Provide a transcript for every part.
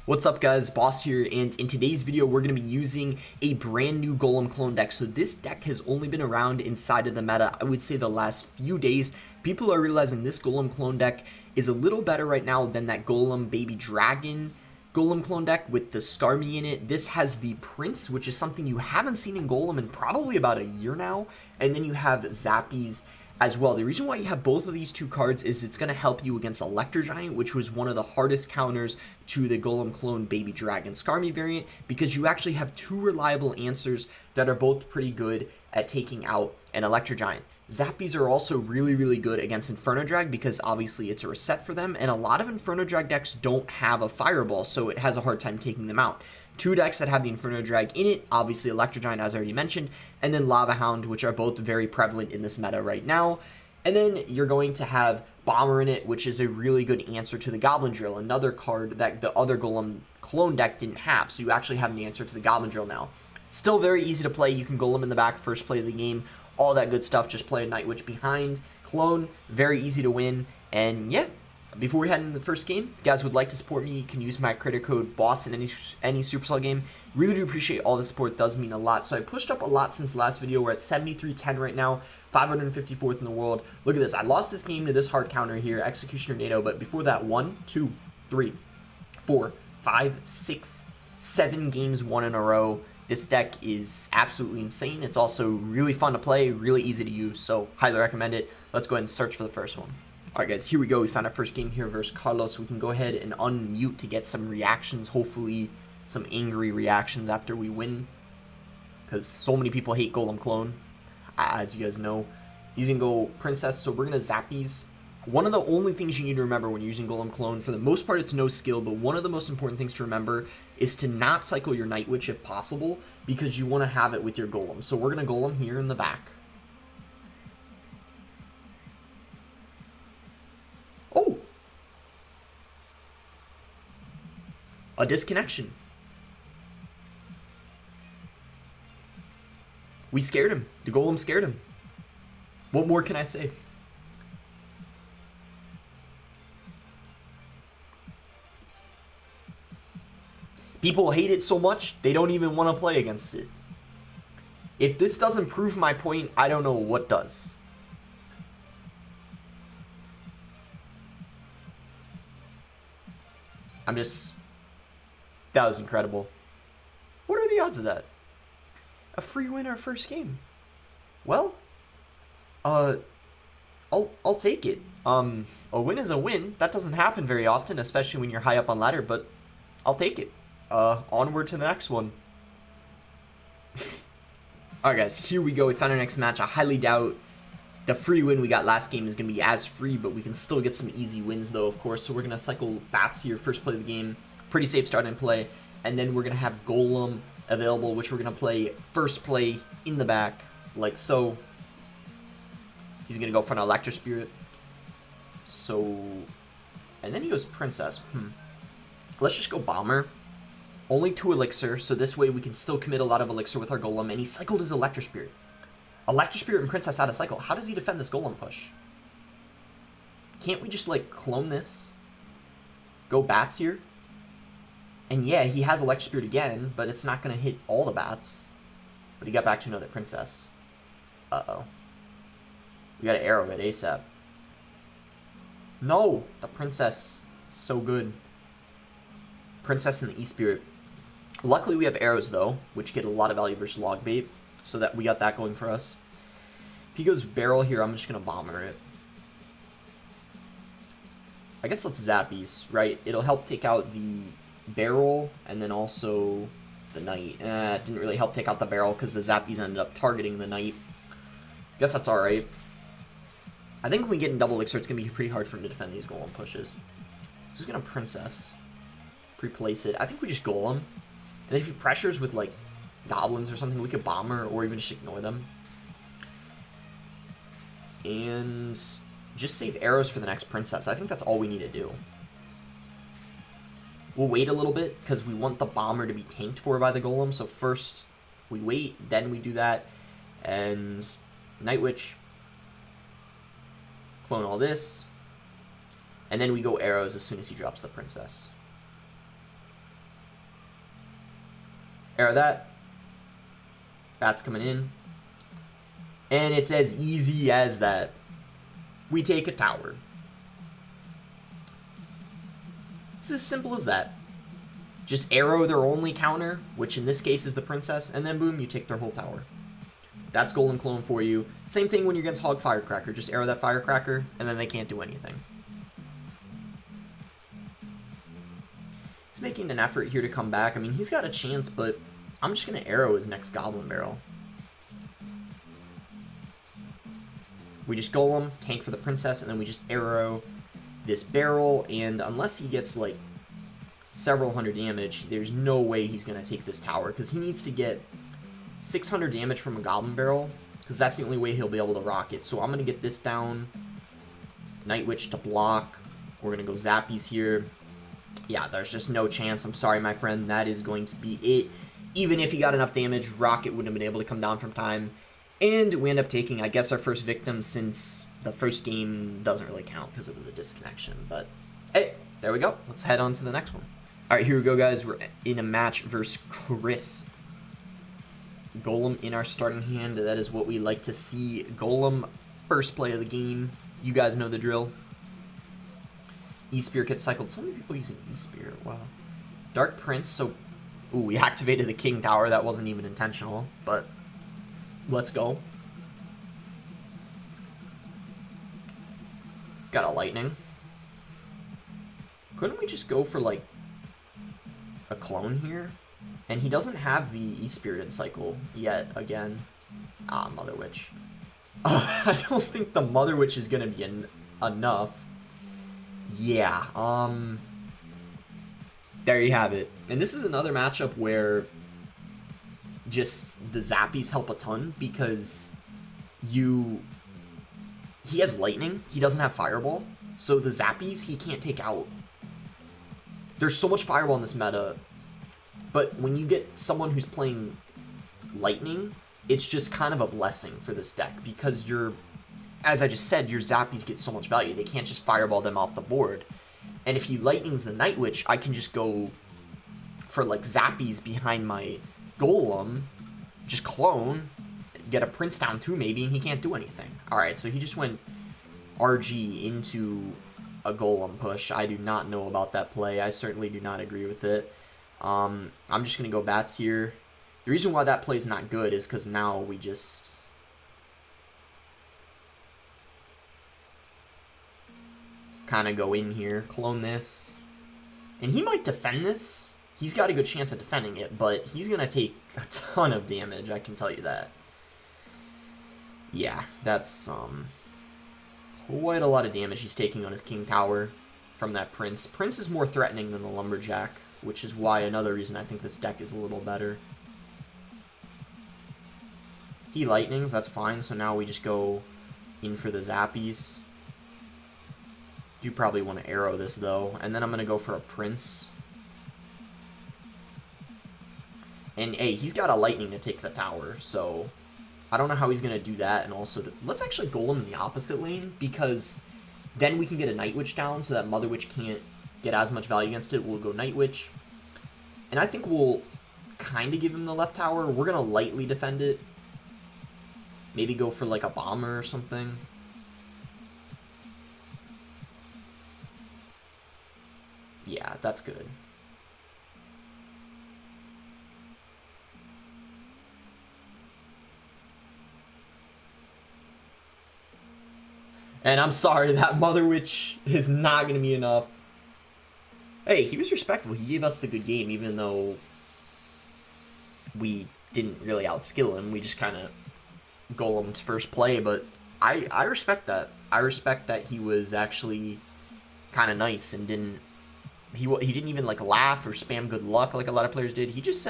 What's up guys, Boss here, and in today's video we're going to be using a brand new Golem clone deck. So this deck has only been around inside of the meta, I would say the last few days. People are realizing this Golem clone deck is a little better right now than that Golem Baby Dragon Golem clone deck with the Skarmy in it. This has the Prince, which is something you haven't seen in Golem in probably about a year now, and then you have Zappies as well. The reason why you have both of these two cards is it's going to help you against Electro Giant, which was one of the hardest counters to the Golem clone Baby Dragon Skarmy variant, because you actually have two reliable answers that are both pretty good at taking out an Electro Giant. Zappies are also really good against Inferno Drag because obviously it's a reset for them, and a lot of Inferno Drag decks don't have a Fireball, so it has a hard time taking them out. Two decks that have the Inferno Drag in it, obviously Electro Giant as I already mentioned, and then Lava Hound, which are both very prevalent in this meta right now. And then you're going to have Bomber in it, which is a really good answer to the Goblin Drill, another card that the other Golem clone deck didn't have, so you actually have an answer to the Goblin Drill now. Still very easy to play. You can Golem in the back, first play of the game, all that good stuff. Just play a Night Witch behind. Clone, very easy to win. And yeah, before we head into the first game, if you guys would like to support me, you can use my creator code BOSS in any Supercell game. Really do appreciate all the support. It does mean a lot. So I pushed up a lot since the last video. We're at 7310 right now, 554th in the world. Look at this. I lost this game to this hard counter here, Executioner NATO, but before that, 1, 2, 3, 4, 5, 6, 7 games won in a row. This deck is absolutely insane. It's also really fun to play, really easy to use, so highly recommend it. Let's go ahead and search for the first one. Alright guys, here we go. We found our first game here versus Carlos. We can go ahead and unmute to get some reactions, hopefully some angry reactions after we win, because so many people hate Golem Clone, as you guys know. He's going to go Princess, so we're going to Zappies. One of the only things you need to remember when you're using Golem Clone, for the most part it's no skill, but one of the most important things to remember is to not cycle your Night Witch if possible, because you want to have it with your Golem. So we're going to Golem here in the back. Oh! A disconnection. We scared him. The Golem scared him. What more can I say? People hate it so much, they don't even want to play against it. If this doesn't prove my point, I don't know what does. That was incredible. What are the odds of that? A free win our first game. Well, I'll take it. A win is a win. That doesn't happen very often, especially when you're high up on ladder, but I'll take it. Onward to the next one. Alright guys, here we go. We found our next match. I highly doubt the free win we got last game is going to be as free, but we can still get some easy wins though, of course. So we're going to cycle Bats here, first play of the game. Pretty safe start and play. And then we're going to have Golem available, which we're going to play first play in the back, like so. He's going to go for an Electro Spirit. So, and then he goes Princess. Let's just go Bomber. Only 2 Elixir, so this way we can still commit a lot of Elixir with our Golem, and he cycled his Electro Spirit. Electro Spirit and Princess out of cycle. How does he defend this Golem push? Can't we just, like, clone this? Go Bats here? And yeah, he has Electro Spirit again, but it's not going to hit all the Bats. But he got back to another Princess. Uh-oh. We got to arrow it ASAP. No! The Princess. So good. Princess and the E-Spirit. Luckily we have arrows though, which get a lot of value versus log bait, so that we got that going for us. If he goes barrel here, I'm just going to Bomber it. I guess let's Zappies, right? It'll help take out the barrel, and then also the Knight. It didn't really help take out the barrel because the Zappies ended up targeting the Knight. I guess that's alright. I think when we get in double Elixir, it's going to be pretty hard for him to defend these Golem pushes. So he's going to Princess. Replace it. I think we just Golem. And if he pressures with like goblins or something, we could Bomber or even just ignore them. And just save arrows for the next Princess. I think that's all we need to do. We'll wait a little bit because we want the Bomber to be tanked for by the Golem. So first we wait, then we do that. And Night Witch. Clone all this. And then we go arrows as soon as he drops the Princess. Arrow that. Bats coming in. And it's as easy as that. We take a tower. It's as simple as that. Just arrow their only counter, which in this case is the princess, and then boom, you take their whole tower. That's Golem Clone for you. Same thing when you're against Hog Firecracker. Just arrow that Firecracker, and then they can't do anything. He's making an effort here to come back. I mean, he's got a chance, but I'm just going to arrow his next Goblin Barrel. We just Golem, tank for the princess, and then we just arrow this barrel, and unless he gets, like, several hundred damage, there's no way he's going to take this tower, because he needs to get 600 damage from a Goblin Barrel, because that's the only way he'll be able to rock it. So I'm going to get this down. Night Witch to block. We're going to go Zappies here. Yeah, there's just no chance. I'm sorry, my friend. That is going to be it. Even if he got enough damage, Rocket wouldn't have been able to come down from time. And we end up taking, I guess, our first victim, since the first game doesn't really count because it was a disconnection. But, hey, there we go. Let's head on to the next one. All right, here we go, guys. We're in a match versus Chris. Golem in our starting hand. That is what we like to see. Golem, first play of the game. You guys know the drill. E-Spear gets cycled. So many people using E-Spear. Wow. Dark Prince. So, ooh, we activated the King Tower. That wasn't even intentional, but let's go. It's got a lightning. Couldn't we just go for, like, a clone here? And he doesn't have the E-Spirit cycle yet, again. Ah, Mother Witch. I don't think the Mother Witch is going to be enough. Yeah, there you have it. And this is another matchup where just the Zappies help a ton, because he has Lightning, he doesn't have Fireball, so the Zappies he can't take out. There's so much Fireball in this meta, but when you get someone who's playing Lightning, it's just kind of a blessing for this deck, because as I just said, your Zappies get so much value. They can't just Fireball them off the board. And if he Lightnings the Night Witch, I can just go for, like, Zappies behind my Golem, just clone, get a Prince down too maybe, and he can't do anything. Alright, so he just went RG into a Golem push. I do not know about that play. I certainly do not agree with it. I'm just going to go Bats here. The reason why that play is not good is because now we just kind of go in here, clone this. And he might defend this. He's got a good chance at defending it, but he's going to take a ton of damage, I can tell you that. Yeah, that's quite a lot of damage he's taking on his King Tower from that Prince. Prince is more threatening than the Lumberjack, which is why another reason I think this deck is a little better. He Lightnings, that's fine, so now we just go in for the Zappies. You probably want to arrow this, though, and then I'm going to go for a Prince. And, hey, he's got a Lightning to take the tower, so I don't know how he's going to do that, and also, let's actually Golem in the opposite lane, because then we can get a Night Witch down, so that Mother Witch can't get as much value against it. We'll go Night Witch, and I think we'll kind of give him the left tower. We're going to lightly defend it. Maybe go for, like, a Bomber or something. Yeah, that's good. And I'm sorry, that Mother Witch is not going to be enough. Hey, he was respectful. He gave us the good game, even though we didn't really outskill him. We just kind of Golem's first play, but I respect that. I respect that he was actually kind of nice and didn't even like laugh or spam good luck like a lot of players did. He just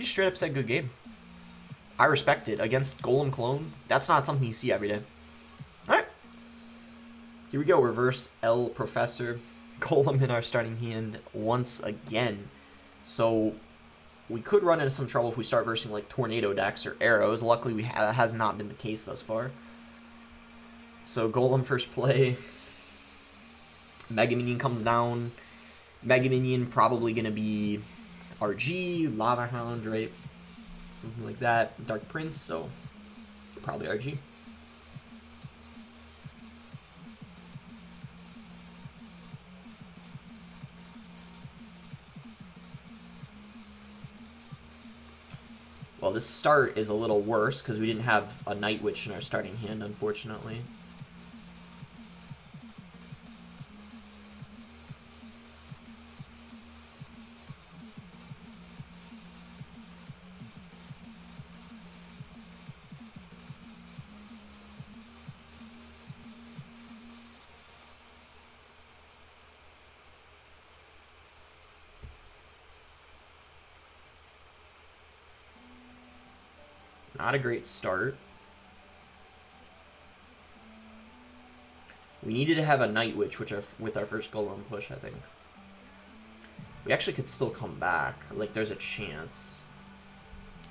straight up said good game. I respect it. Against Golem Clone, that's not something you see every day. Alright. Here we go. Reverse L Professor. Golem in our starting hand once again. So we could run into some trouble if we start versing like Tornado decks or Arrows. Luckily, that has not been the case thus far. So Golem first play. Mega Minion comes down. Mega Minion probably going to be RG, Lava Hound, right? Something like that. Dark Prince, so probably RG. Well, this start is a little worse because we didn't have a Night Witch in our starting hand, unfortunately. Not a great start. We needed to have a Night Witch with our first Golem push, I think. We actually could still come back. Like, there's a chance.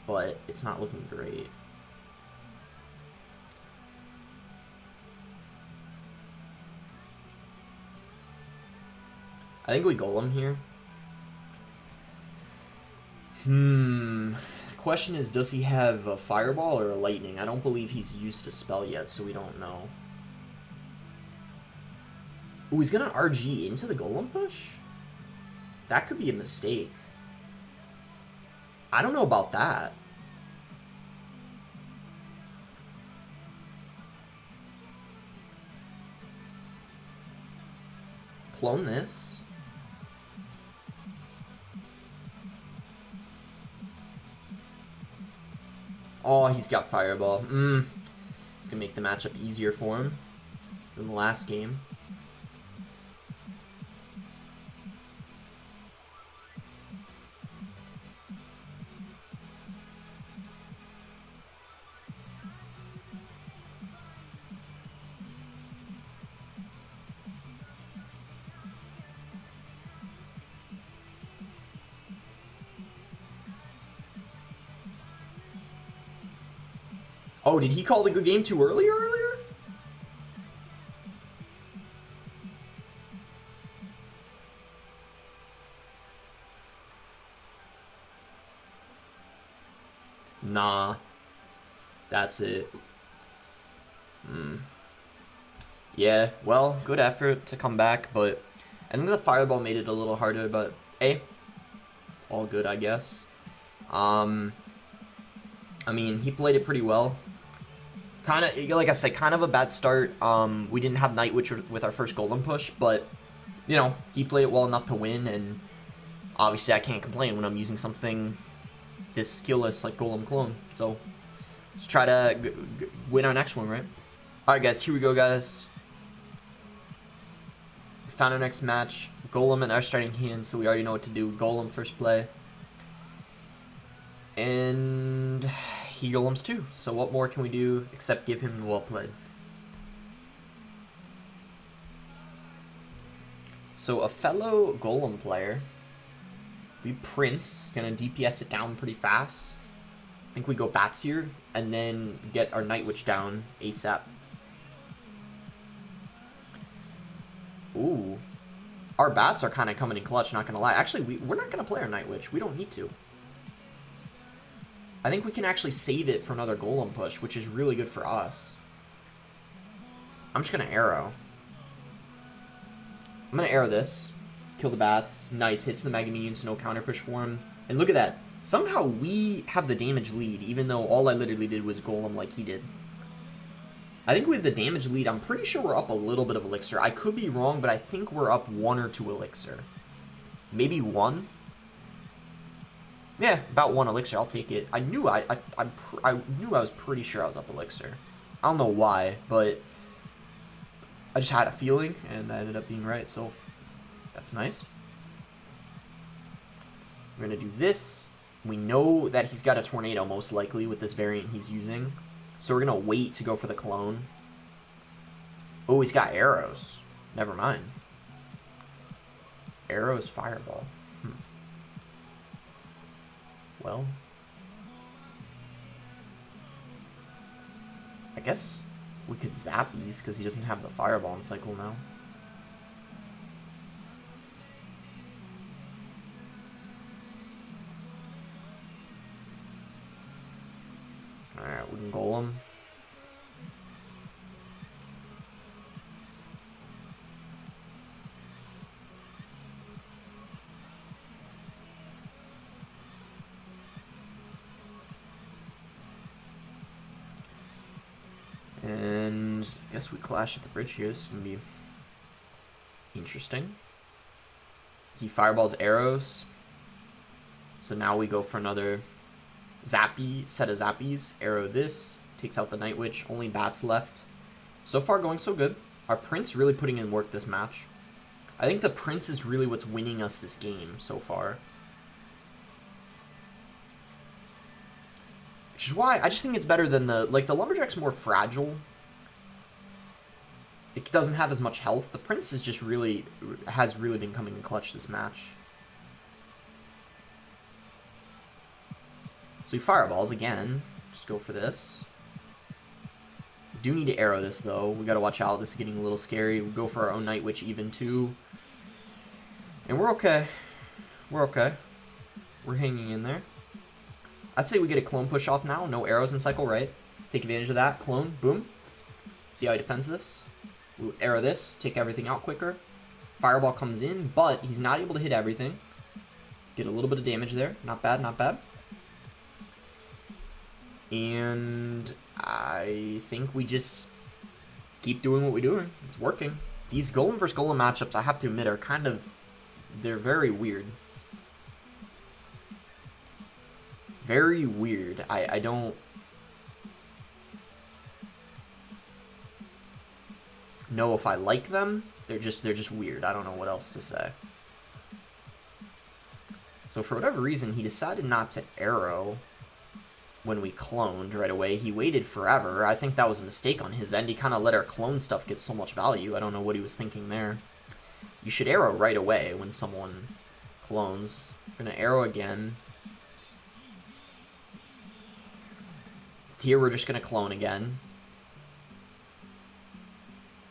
But it's not looking great. I think we Golem here. Question is, does he have a Fireball or a Lightning? I don't believe he's used to spell yet, so we don't know. Ooh, he's gonna RG into the Golem push? That could be a mistake. I don't know about that. Clone this. Oh, he's got Fireball. It's going to make the matchup easier for him than the last game. Oh, did he call the good game too earlier? Nah. That's it. Yeah, well, good effort to come back, but I think the Fireball made it a little harder, but hey, it's all good, I guess. I mean, he played it pretty well. Kind of, like I said, kind of a bad start. We didn't have Night Witch with our first Golem push, but, you know, he played it well enough to win, and obviously I can't complain when I'm using something this skillless like Golem Clone. So, let's try to win our next one, right? Alright guys, here we go, guys. We found our next match. Golem in our starting hand, so we already know what to do. Golem first play. And he Golems too, so what more can we do except give him well played? So a fellow Golem player, we Prince, gonna DPS it down pretty fast. I think we go Bats here, and then get our Night Witch down ASAP. Ooh. Our Bats are kind of coming in clutch, not gonna lie. Actually, we're not gonna play our Night Witch. We don't need to. I think we can actually save it for another Golem push, which is really good for us. I'm just going to arrow. I'm going to arrow this. Kill the Bats. Nice. Hits the Mega Minions. No counter push for him. And look at that. Somehow we have the damage lead, even though all I literally did was Golem like he did. I think with the damage lead, I'm pretty sure we're up a little bit of Elixir. I could be wrong, but I think we're up 1 or 2 Elixir. Maybe 1? Yeah, about 1 Elixir. I'll take it. I knew I knew I was pretty sure I was up Elixir. I don't know why, but I just had a feeling, and I ended up being right, so that's nice. We're going to do this. We know that he's got a Tornado, most likely, with this variant he's using. So we're going to wait to go for the clone. Oh, he's got arrows. Never mind. Arrows, Fireball. Well, I guess we could zap these because he doesn't have the Fireball in cycle now. goes. I guess we clash at the bridge here. This is going to be interesting. He fireballs arrows. So now we go for another zappy, set of zappies. Arrow this. Takes out the Night Witch. Only bats left. So far going so good. Our Prince really putting in work this match. I think the Prince is really what's winning us this game so far. Which is why I just think it's better than the Lumberjack's more fragile. It doesn't have as much health. The Prince is just has really been coming in clutch this match. So he fireballs again. Just go for this. We do need to arrow this though. We gotta watch out. This is getting a little scary. We go for our own Night Witch even too. And we're okay. We're okay. We're hanging in there. I'd say we get a clone push off now. No arrows in cycle, right? Take advantage of that. Clone. Boom. See how he defends this. We'll arrow this. Take everything out quicker. Fireball comes in, but he's not able to hit everything. Get a little bit of damage there. Not bad, not bad. And I think we just keep doing what we're doing. It's working. These Golem versus Golem matchups, I have to admit, are kind of... they're very weird. Very weird. I don't know if I like them. They're just weird. I don't know what else to say. So for whatever reason, he decided not to arrow when we cloned right away. He waited forever. I think that was a mistake on his end. He kind of let our clone stuff get so much value. I don't know what he was thinking there. You should arrow right away when someone clones. We're gonna arrow again. Here we're just going to clone again.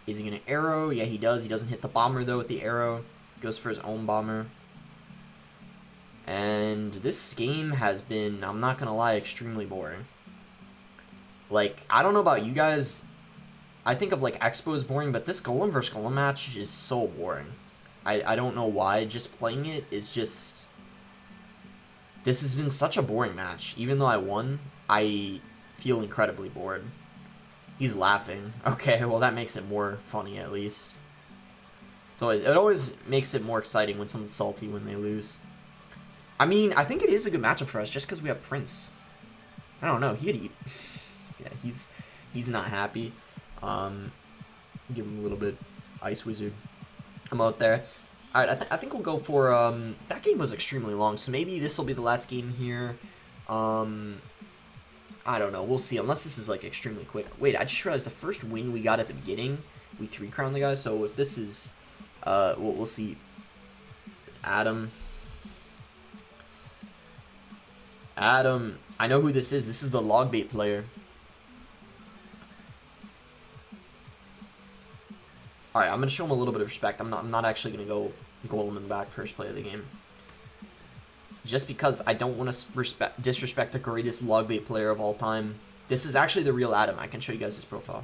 Is he going to arrow? Yeah, he does. He doesn't hit the bomber, though, with the arrow. He goes for his own bomber. And this game has been, I'm not going to lie, extremely boring. Like, I don't know about you guys. I think of, like, Expo as boring, but this Golem versus Golem match is so boring. I don't know why. Just playing it is just... this has been such a boring match. Even though I won, I... feel incredibly bored. He's laughing. Okay, well that makes it more funny at least. So it always makes it more exciting when someone's salty when they lose. I mean, I think it is a good matchup for us just because we have Prince. I don't know. He could eat. Yeah, he's not happy. Give him a little bit. Ice Wizard. I'm out there. Alright, I think we'll go for... that game was extremely long, so maybe this will be the last game here. I don't know. We'll see. Unless this is, like, extremely quick. Wait, I just realized the first win we got at the beginning, we 3-crowned the guy. So if this is... we'll see. Adam. I know who this is. This is the log bait player. Alright, I'm going to show him a little bit of respect. I'm not actually going to go Golem in the back first play of the game. Just because I don't want to disrespect the greatest log bait player of all time. This is actually the real Adam. I can show you guys his profile.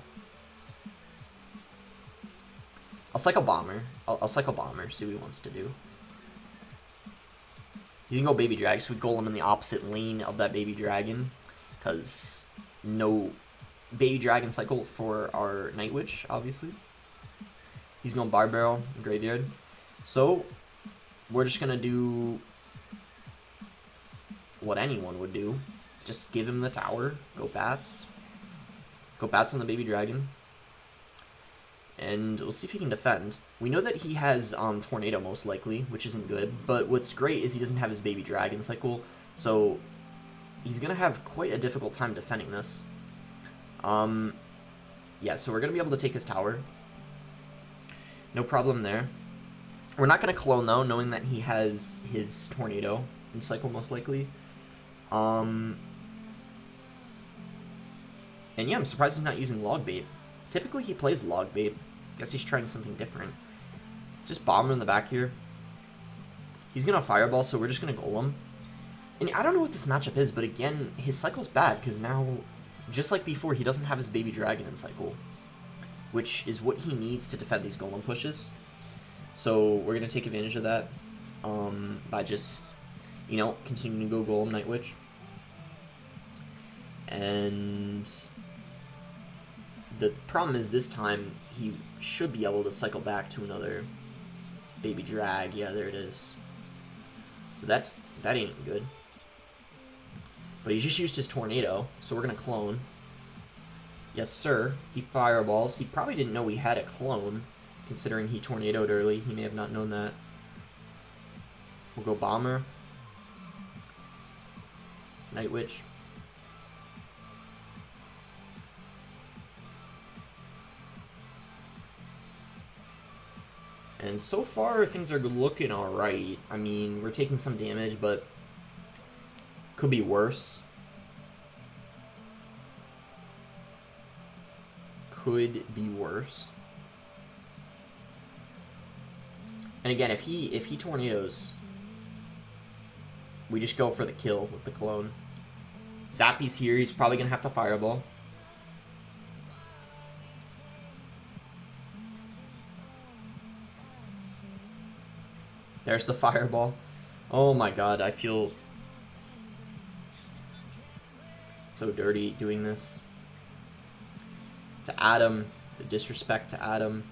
I'll cycle Bomber. I'll cycle Bomber, see what he wants to do. You can go Baby Drag, so we Golem in the opposite lane of that Baby Dragon. Because no Baby Dragon cycle for our Night Witch, obviously. He's going Bar Barrel, Graveyard. So, we're just going to do what anyone would do. Just give him the tower. Go Bats. Go Bats on the Baby Dragon. And we'll see if he can defend. We know that he has Tornado most likely, which isn't good. But what's great is he doesn't have his Baby Dragon cycle. So, he's going to have quite a difficult time defending this. Yeah, so we're going to be able to take his tower. No problem there. We're not going to clone, though, knowing that he has his Tornado in cycle most likely. And yeah, I'm surprised he's not using Log Bait. Typically he plays Log Bait. Guess he's trying something different. Just Bomber in the back here. He's going to Fireball, so we're just going to Golem. And I don't know what this matchup is, but again, his cycle's bad, because now, just like before, he doesn't have his Baby Dragon in cycle, which is what he needs to defend these Golem pushes. So we're going to take advantage of that by just, you know, continuing to go Golem Night Witch. And the problem is this time he should be able to cycle back to another baby drag. Yeah, there it is. So that ain't good. But he just used his tornado, so we're gonna clone. Yes, sir. He fireballs. He probably didn't know we had a clone, considering he tornadoed early. He may have not known that. We'll go bomber. Night Witch. And so far, things are looking alright. I mean, we're taking some damage, but could be worse. Could be worse. And again, if he tornadoes, we just go for the kill with the clone. Zappy's here. He's probably going to have to fireball. There's the fireball. Oh my god, I feel so dirty doing this. To Adam, the disrespect to Adam.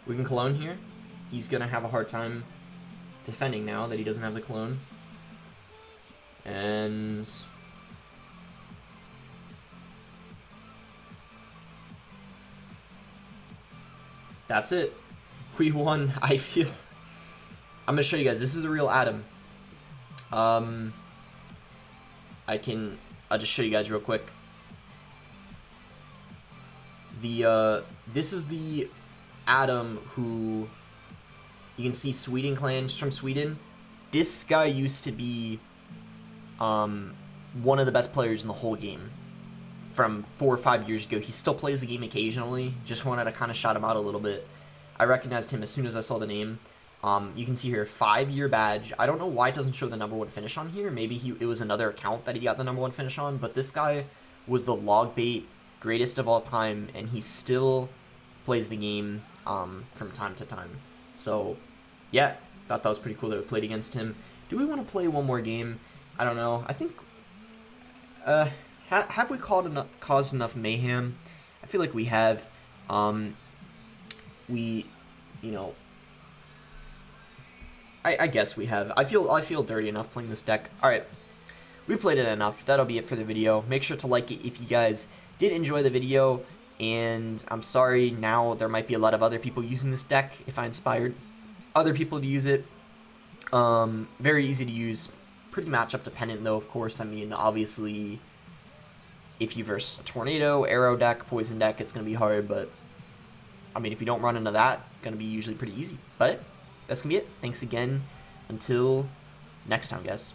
We can clone here. He's gonna have a hard time defending now that he doesn't have the clone. And that's it. We won. I feel I'm gonna show you guys. This is a real Adam. I'll just show you guys real quick. This is the Adam who you can see Sweden clans from Sweden. This guy used to be one of the best players in the whole game from 4 or 5 years ago. He still plays the game occasionally. Just wanted to kind of shout him out a little bit. I recognized him as soon as I saw the name. You can see here 5-year badge. I don't know why it doesn't show the #1 finish on here. Maybe it was another account that he got the #1 finish on. But this guy was the log bait greatest of all time, and he still plays the game from time to time. So yeah, thought that was pretty cool that we played against him. Do we want to play one more game? I don't know. I think have we caused enough mayhem? I feel like we have. I guess we have. I feel dirty enough playing this deck. All right, we played it enough. That'll be it for the video. Make sure to like it if you guys did enjoy the video. And I'm sorry, now there might be a lot of other people using this deck if I inspired other people to use it. Very easy to use, pretty matchup dependent though, of course. I mean, obviously, if you verse a tornado, arrow deck, poison deck, it's going to be hard, but I mean, if you don't run into that, it's going to be usually pretty easy. But that's going to be it. Thanks again. Until next time, guys.